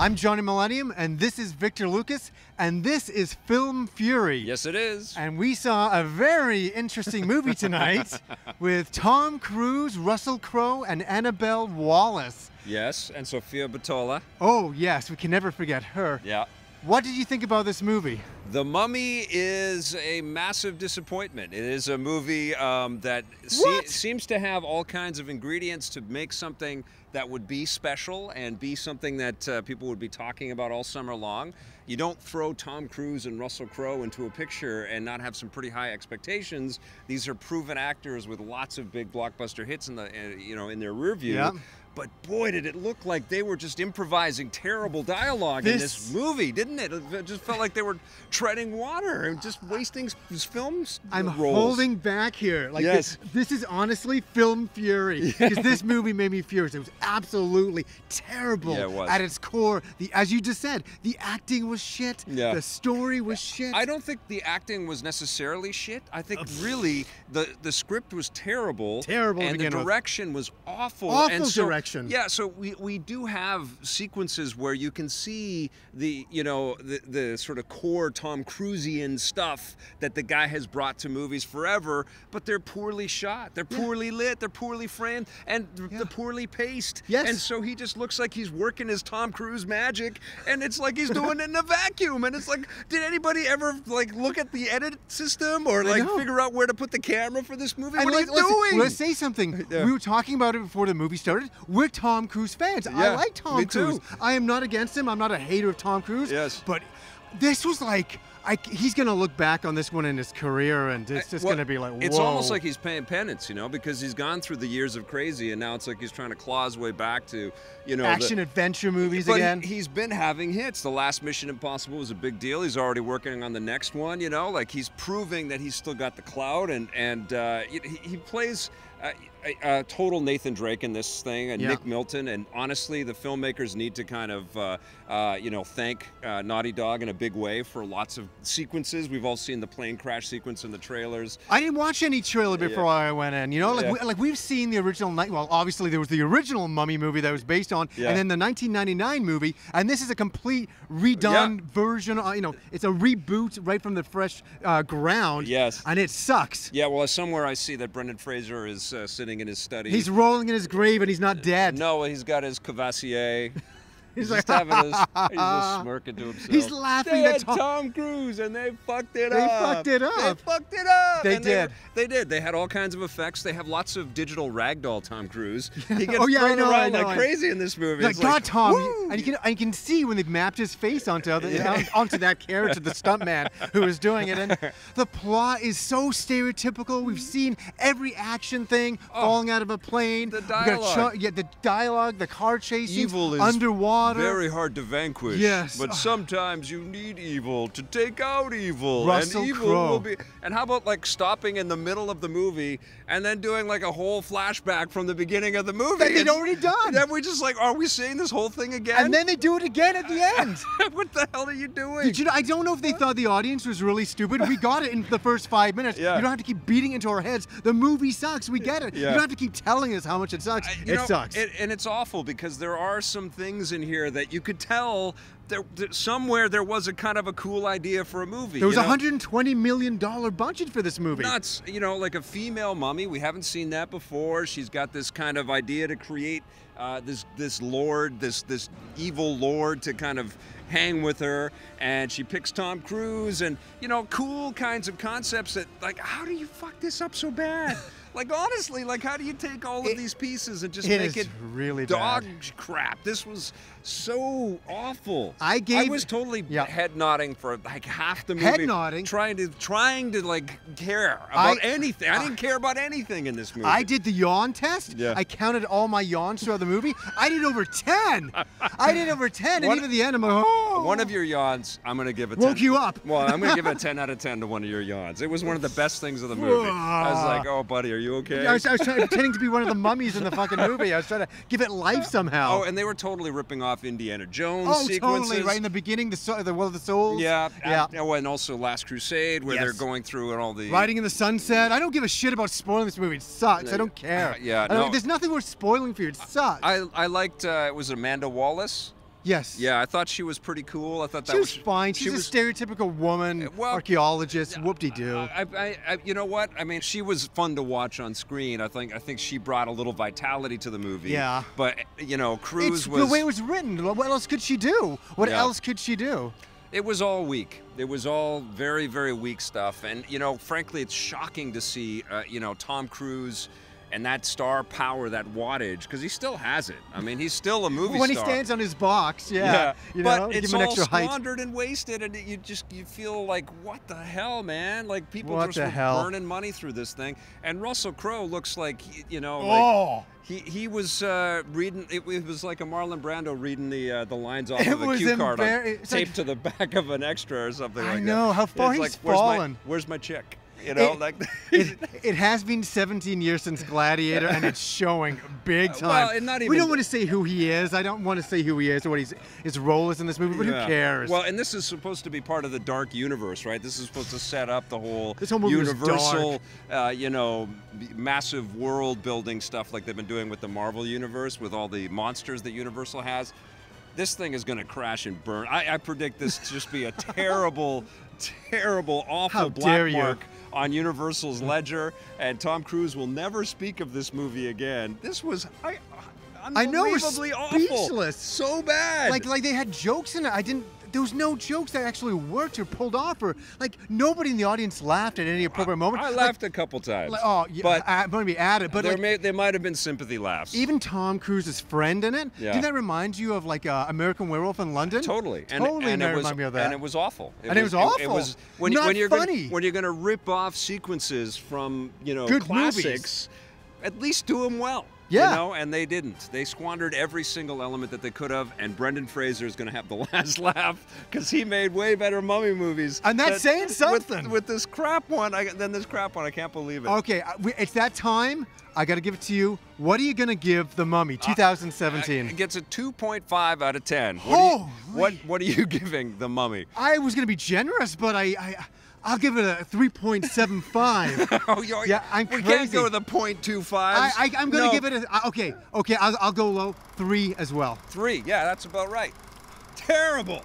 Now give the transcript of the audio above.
I'm Johnny Millennium, and this is Victor Lucas, and this is Film Fury. Yes, it is. And we saw a very interesting movie tonight with Tom Cruise, Russell Crowe, and Annabelle Wallis. Yes, and Sofia Boutella. Oh, yes, we can never forget her. Yeah. What did you think about this movie? The Mummy is a massive disappointment. It is a movie that seems to have all kinds of ingredients to make something that would be special and be something that people would be talking about all summer long. You don't throw Tom Cruise and Russell Crowe into a picture and not have some pretty high expectations. These are proven actors with lots of big blockbuster hits in the in their rear view. Yeah. But boy, did it look like they were just improvising terrible dialogue in this movie, didn't it? It just felt like they were treading water and just wasting films. I'm roles. holding back here. Like yes. This is honestly Film Fury. Because this movie made me furious. It was absolutely terrible. Yeah, it was. At its core. As you just said, the acting was shit. Yeah. The story was shit. I don't think the acting was necessarily shit. I think really the script was terrible. Terrible. And the direction was awful. Awful direction. Yeah, so we do have sequences where you can see the sort of core Tom Cruisian stuff that the guy has brought to movies forever, but they're poorly shot, they're poorly lit, they're poorly framed, and they're poorly paced. Yes. And so he just looks like he's working his Tom Cruise magic, and it's like he's doing it in a vacuum. And it's like, did anybody ever like look at the edit system or like figure out where to put the camera for this movie? What are you doing? Let's say something. Yeah. We were talking about it before the movie started. We're Tom Cruise fans. Yeah, I like Tom Cruise. Too. I am not against him. I'm not a hater of Tom Cruise. Yes. But this was like, he's going to look back on this one in his career, and it's just going to be like, whoa. It's almost like he's paying penance, because he's gone through the years of crazy, and now it's like he's trying to claw his way back to, action-adventure movies but again. He's been having hits. The last Mission Impossible was a big deal. He's already working on the next one, like he's proving that he's still got the clout, and he plays a total Nathan Drake in this thing, and Nick Milton, and honestly, the filmmakers need to kind of, thank Naughty Dog in a big way for lots of sequences. We've all seen the plane crash sequence in the trailers. I didn't watch any trailer before I went in. We've seen the original. Well, obviously there was the original Mummy movie that was based on, and then the 1999 movie, and this is a complete redone version. It's a reboot right from the fresh ground. Yes. And it sucks. Yeah. Well, somewhere I see that Brendan Fraser is sitting in his study. He's rolling in his grave, and he's not dead. No, he's got his Cavassier. He's just having he's just smirking to himself. He's laughing at Tom Cruise, and they fucked it up. They fucked it up. They fucked it up. They did. They did. They had all kinds of effects. They have lots of digital ragdoll Tom Cruise. He gets thrown around like crazy in this movie. Like, God, Tom. And you can see when they've mapped his face onto that character, the stuntman who was doing it. And the plot is so stereotypical. We've seen every action thing falling out of a plane. The dialogue. The dialogue, the car chasing, evil is underwater. Very hard to vanquish. Yes. But sometimes you need evil to take out evil. Russell and evil Crowe. will be. And how about like stopping in the middle of the movie and then doing like a whole flashback from the beginning of the movie? That they'd already done. Then we just like, are we seeing this whole thing again? And then they do it again at the end. What the hell are you doing? I don't know if they thought the audience was really stupid. We got it in the first 5 minutes. Yeah. You don't have to keep beating into our heads. The movie sucks. We get it. Yeah. You don't have to keep telling us how much it sucks. It sucks. And it's awful because there are some things in here that you could tell somewhere there was a kind of a cool idea for a movie. There was a $120 million budget for this movie. Nuts. Like a female mummy. We haven't seen that before. She's got this kind of idea to create this lord, this evil lord to kind of hang with her, and she picks Tom Cruise, and cool kinds of concepts that, like, how do you fuck this up so bad? Like, honestly, like, how do you take all of these pieces and just make it really dog bad. crap? This was so awful. I was totally head nodding for like half the movie. Head nodding, trying to like care about anything. I didn't care about anything in this movie. I did the yawn test. Yeah. I counted all my yawns throughout the movie. I did over 10. I did over 10, and even at the end, I'm like, oh. One of your yawns, I'm gonna give a 10. Woke you up. Well, I'm gonna give a 10 out of 10 to one of your yawns. It was one of the best things of the movie. I was like, oh, buddy, are you okay? I was pretending to be one of the mummies in the fucking movie. I was trying to give it life somehow. Oh, and they were totally ripping off Indiana Jones sequences. Totally, right in the beginning, the Will of the Souls. Yeah. And also Last Crusade, where they're going through and all the... Riding in the Sunset. I don't give a shit about spoiling this movie. It sucks. I don't care. There's nothing worth spoiling for you. It sucks. I liked, it was Amanda Wallis. Yes. Yeah, I thought she was pretty cool. I thought that she was fine. She's a stereotypical woman, archaeologist, whoop-de-doo. You know what? I mean, she was fun to watch on screen. I think she brought a little vitality to the movie. Yeah. But, you know, Cruise was... the way it was written. What else could she do? What else could she do? It was all weak. It was all very, very weak stuff. And, you know, frankly, it's shocking to see, you know, Tom Cruise and that star power, that wattage, because he still has it. I mean, he's still a movie when star. When he stands on his box, you but know, it's give him an extra all squandered and wasted, and you feel like, what the hell, man? Like, people just were burning money through this thing. And Russell Crowe looks like, you know, like, he was reading. It was like a Marlon Brando reading the lines off of a cue card taped to the back of an extra or something like that. I know how far he's fallen. Where's my chick? You know, it has been 17 years since Gladiator, and it's showing big time. Well, and not even, we don't want to say who he is. I don't want to say who he is or what his role is in this movie, but who cares? Well, and this is supposed to be part of the dark universe, right? This is supposed to set up the whole movie Universal, you know, massive world-building stuff like they've been doing with the Marvel universe, with all the monsters that Universal has. This thing is going to crash and burn. I predict this to just be a terrible, terrible, awful black mark on Universal's ledger, and Tom Cruise will never speak of this movie again. This was unbelievably awful. So bad. Like they had jokes in it. There was no jokes that actually worked or pulled off, or like nobody in the audience laughed at any appropriate moment. I laughed a couple times. But maybe added. But there might have been sympathy laughs. Even Tom Cruise's friend in it. Yeah. Didn't that remind you of like American Werewolf in London? Totally. And it reminded me of that. And it was awful. It was awful. It was not funny. When you're going to rip off sequences from good classics, movies. At least do them well. Yeah. You know, and they didn't. They squandered every single element that they could have, and Brendan Fraser is going to have the last laugh because he made way better mummy movies. And that's saying something. With this crap one, I can't believe it. Okay, it's that time. I got to give it to you. What are you going to give The Mummy 2017? It gets a 2.5 out of 10. What are you giving The Mummy? I was going to be generous, but I'll give it a 3.75. I'm crazy. We can't go with a 0.25. I'm going to give it a... Okay, I'll go low. 3 as well. 3, yeah, that's about right. Terrible.